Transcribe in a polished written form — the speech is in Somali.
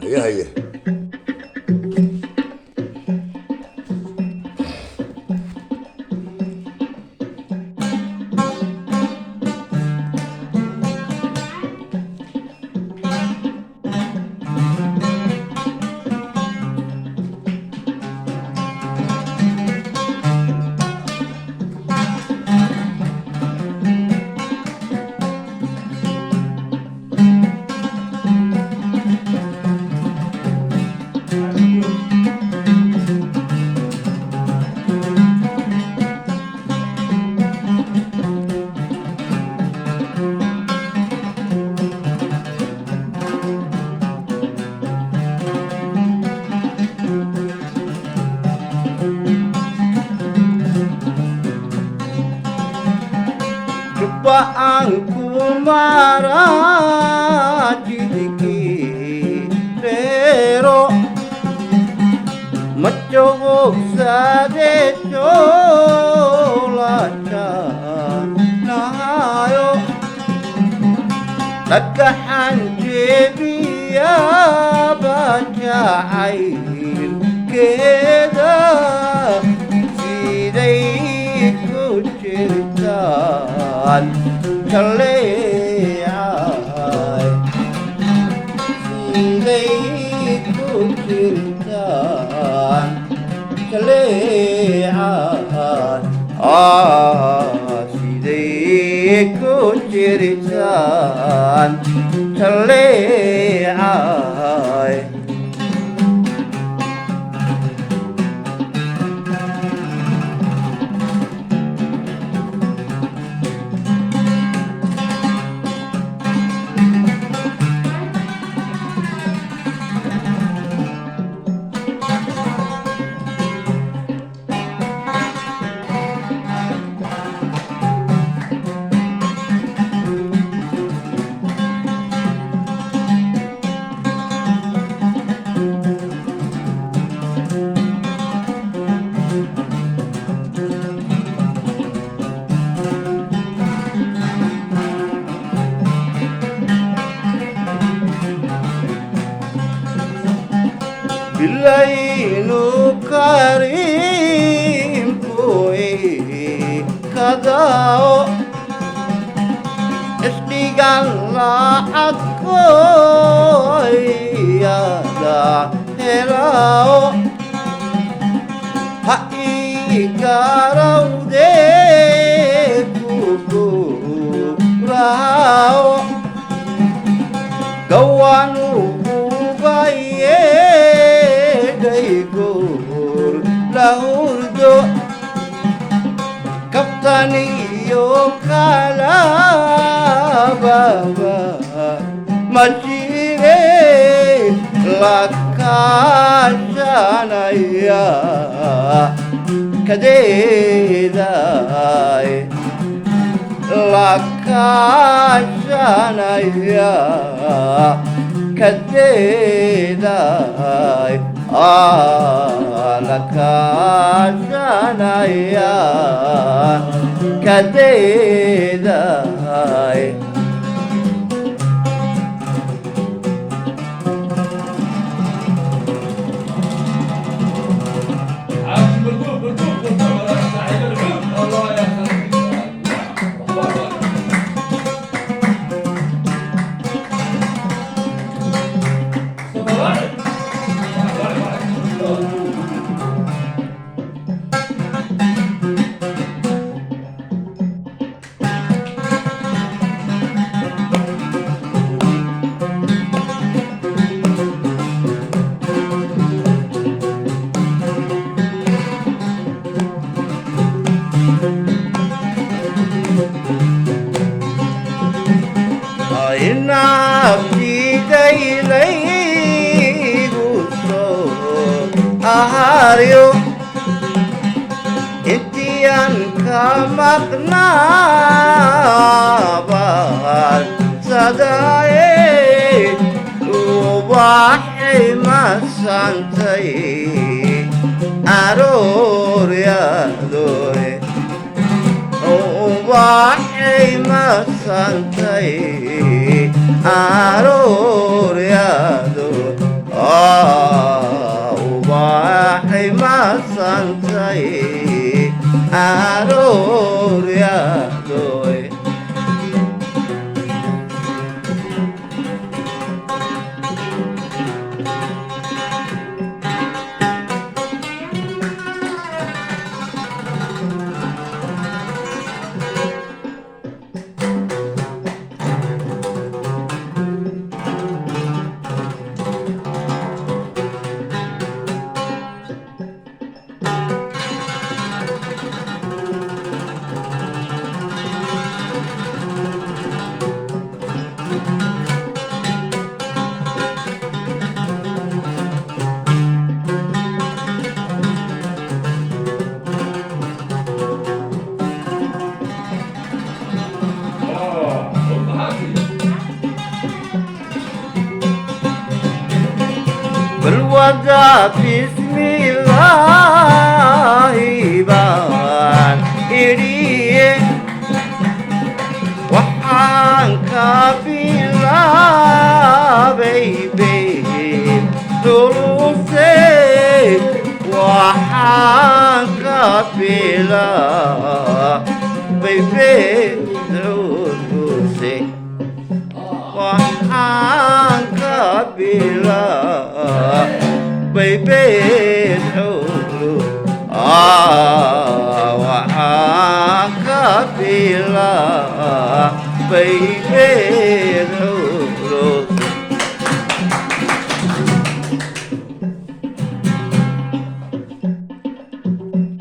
هيا هيا. Ang kumara jidiki pero macho sa de chola cha nayo nagkahan jebiya baca air keda sidai ku ceritaan Kaleai Sidai ku ceritaan Kaleai Sidai ku ceritaan Kaleai Bilainu karim kue kadao Estiganlah aku ada herao Hai garau de kuku rao Gawanu baye Gaigur lahurdo Kaptani yo kala baba Majire lakashanaya Kadedai lakashanaya Kadedai lakashanaya Kadedai Nafsi dailai gusto aharyo Itian ka makna bahal sadae Ubahi masantay aror yadoe Ubahi masantay arooryaado ubaxay madsantay arooryaado بالوضع بسم الله بان إريه وحانك بلا بيبي ثلثي وحانك بلا بيبي ثلثي وحانك بلا بيبي الحلو وحاك بلا بيبي الحلو